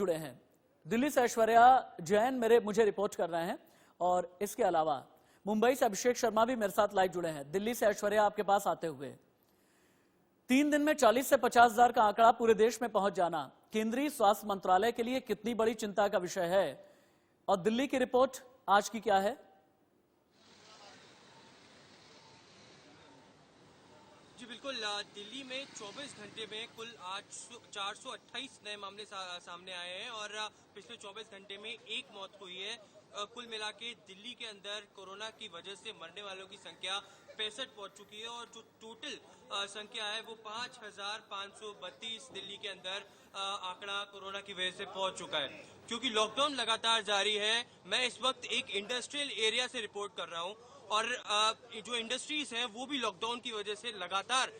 जुड़े हैं। दिल्ली से ऐश्वर्या जैन मुझे रिपोर्ट कर रहे हैं और इसके अलावा मुंबई से अभिषेक शर्मा भी मेरे साथ लाइव जुड़े हैं। दिल्ली से ऐश्वर्या, आपके पास आते हुए 3 दिन में 40 से 50 हजार का आंकड़ा पूरे देश में पहुंच जाना केंद्रीय स्वास्थ्य मंत्रालय के लिए कितनी बड़ी चिंता का विषय है और दिल्ली की रिपोर्ट आज की क्या है? जी बिल्कुल, दिल्ली में 24 घंटे में कुल 428 नए मामले सामने आए हैं और पिछले 24 घंटे में एक मौत हुई है। कुल मिला के दिल्ली के अंदर कोरोना की वजह से मरने वालों की संख्या 65 पहुंच चुकी है और जो टोटल संख्या है वो 5532 दिल्ली के अंदर आंकड़ा कोरोना की वजह से पहुंच चुका है। क्योंकि लॉकडाउन लगातार जारी है, मैं इस वक्त एक इंडस्ट्रियल एरिया से रिपोर्ट कर रहा हूं और जो इंडस्ट्रीज हैं वो भी लॉकडाउन की वजह से लगातार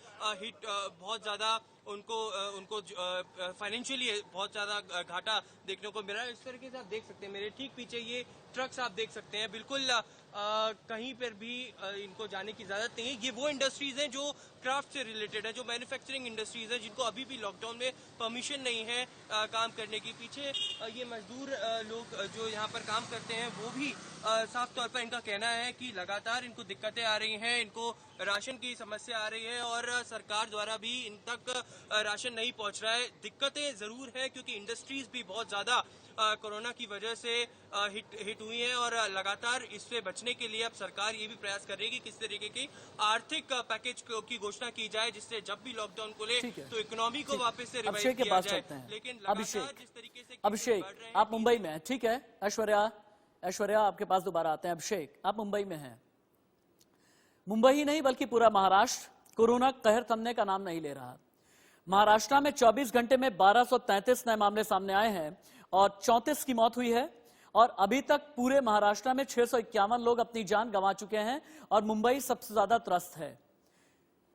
हिट बहुत ज्यादा उनको फाइनेंशियली बहुत ज्यादा घाटा देखने को मिला है। इस तरीके से आप देख सकते हैं मेरे ठीक पीछे ये ट्रक्स आप देख सकते हैं, बिल्कुल कहीं पर भी इनको जाने की इजाजत नहीं है। ये वो इंडस्ट्रीज हैं जो क्राफ्ट से रिलेटेड है, जो मैन्युफैक्चरिंग इंडस्ट्रीज हैं जिनको अभी भी लॉकडाउन में परमिशन नहीं है काम करने की। पीछे ये मजदूर लोग जो यहाँ पर काम करते हैं वो भी साफ तौर पर इनका कहना है कि लगातार इनको दिक्कतें आ रही हैं, इनको राशन की समस्या आ रही है और सरकार द्वारा भी इन तक राशन नहीं पहुंच रहा है। दिक्कतें जरूर है क्योंकि इंडस्ट्रीज भी बहुत ज्यादा कोरोना की वजह से हिट हुई है और लगातार इससे बचने के लिए अब सरकार ये भी प्रयास कर रही है कि किस तरीके की आर्थिक पैकेज की घोषणा की जाए जिससे जब भी लॉकडाउन खुले तो इकोनॉमी को वापस से रिवाइव किया जाए। लेकिन लगातार जिस तरीके से अभिषेक आप मुंबई में हैं, ठीक है। ऐश्वर्या आपके पास दोबारा आते हैं। अभिषेक, आप मुंबई में हैं। मुंबई ही नहीं बल्कि पूरा महाराष्ट्र कोरोना कहर थमने का नाम नहीं ले रहा। महाराष्ट्र में 24 घंटे में 1233 नए मामले सामने आए हैं और 34 की मौत हुई है और अभी तक पूरे महाराष्ट्र में 651 लोग अपनी जान गंवा चुके हैं और मुंबई सबसे ज्यादा त्रस्त है।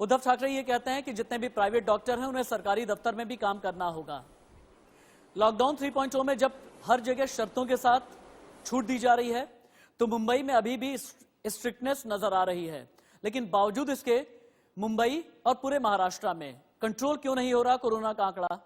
उद्धव ठाकरे ये कहते हैं कि जितने भी प्राइवेट डॉक्टर हैं उन्हें सरकारी दफ्तर में भी काम करना होगा। लॉकडाउन 3.0 में जब हर जगह शर्तों के साथ छूट दी जा रही है तो मुंबई में अभी भी स्ट्रिक्टनेस नजर आ रही है, लेकिन बावजूद इसके मुंबई और पूरे महाराष्ट्र में कंट्रोल क्यों नहीं हो रहा कोरोना का आंकड़ा?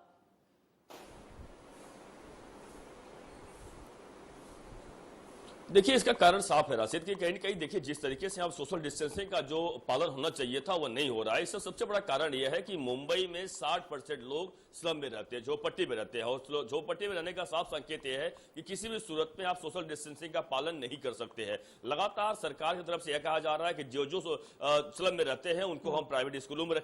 देखिए, इसका कारण साफ है राशिद कि कहीं न कहीं देखिए जिस तरीके से आप सोशल डिस्टेंसिंग का जो पालन होना चाहिए था वो नहीं हो रहा है। इसका सबसे बड़ा कारण यह है कि मुंबई में 60% लोग स्लम में रहते हैं, झोपड़पट्टी में रहते हैं और झोपड़पट्टी में रहने का साफ संकेत यह है कि किसी भी सूरत में आप सोशल डिस्टेंसिंग का पालन नहीं कर सकते हैं। लगातार सरकार की तरफ से यह कहा जा रहा है कि जो स्लम में रहते हैं उनको हम प्राइवेट स्कूलों में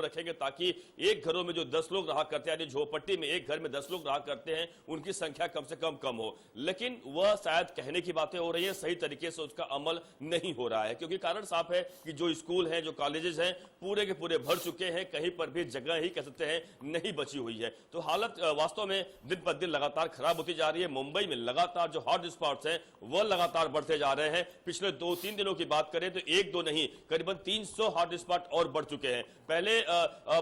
रखेंगे ताकि एक घरों में जो 10 लोग रहा करते हैं, झोपड़पट्टी में एक घर में 10 लोग रहा करते हैं, उनकी संख्या कम से कम हो। लेकिन वह शायद कहने की बातें हो रही है, सही तरीके से उसका अमल नहीं हो रहा है क्योंकि कारण साफ है कि जो स्कूल हैं, जो कॉलेजेस हैं, पूरे के पूरे भर चुके हैं, कहीं पर भी जगह ही कह सकते हैं नहीं बची हुई है। तो हालत वास्तव में दिन पर दिन लगातार खराब होती जा रही है। मुंबई में लगातार जो हॉट स्पॉट्स हैं वह लगातार बढ़ते जा रहे हैं। पिछले 2-3 दिनों की बात करें तो 1-2 नहीं, करीबन 300 हॉट स्पॉट और बढ़ चुके हैं। पहले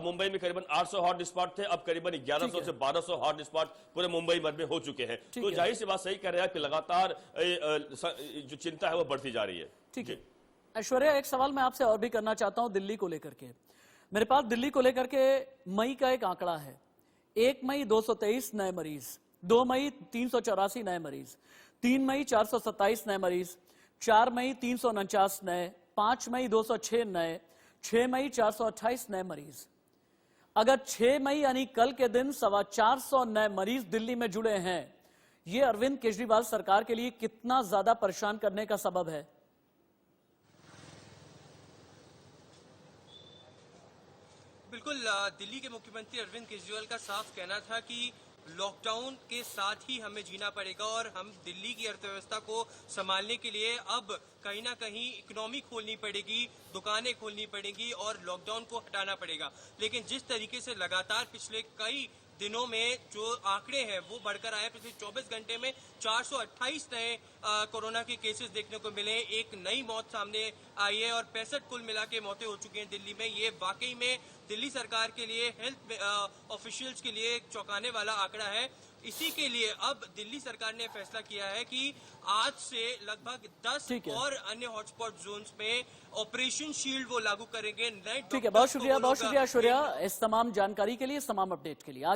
मुंबई में करीबन 800 हॉट स्पॉट थे, अब करीबन 1100 से 1200 हॉट स्पॉट पूरे मुंबई भर में हो चुके हैं। तो जाहिर सी बात सही कह रहे हैं कि लगातार जो चिंता है वो बढ़ती जा रही है। ठीक है ऐश्वर्या, एक सवाल मैं आपसे और भी करना चाहता हूं दिल्ली को लेकर के। मेरे पास दिल्ली को लेकर के मई का एक आंकड़ा है। 1 मई 223 नए मरीज, 2 मई 384 नए मरीज, 3 मई 427 नए मरीज, 4 मई 349 नए, 5 मई 206 नए, 6 मई 428 नए मरीज। अगर 6 मई यानी कल के दिन 425 नए मरीज दिल्ली में जुड़े हैं, ये अरविंद केजरीवाल सरकार के लिए कितना ज्यादा परेशान करने का सबब है? बिल्कुल, दिल्ली के मुख्यमंत्री अरविंद केजरीवाल का साफ कहना था कि लॉकडाउन के साथ ही हमें जीना पड़ेगा और हम दिल्ली की अर्थव्यवस्था को संभालने के लिए अब कहीं ना कहीं इकोनॉमी खोलनी पड़ेगी, दुकानें खोलनी पड़ेंगी और लॉकडाउन को हटाना पड़ेगा। लेकिन जिस तरीके से लगातार पिछले कई दिनों में जो आंकड़े हैं वो बढ़कर आए, पिछले 24 घंटे में 428 नए कोरोना के केसेस देखने को मिले, एक नई मौत सामने आई है और 65 कुल मिला के मौतें हो चुकी हैं दिल्ली में। ये वाकई में दिल्ली सरकार के लिए, हेल्थ ऑफिशियल्स के लिए एक चौंकाने वाला आंकड़ा है। इसी के लिए अब दिल्ली सरकार ने फैसला किया है कि आज से लगभग 10 और अन्य हॉटस्पॉट जोन्स में ऑपरेशन शील्ड वो लागू करेंगे। ठीक है, बहुत शुक्रिया ऐश्वर्या इस तमाम जानकारी के लिए, इस तमाम अपडेट के लिए। आगे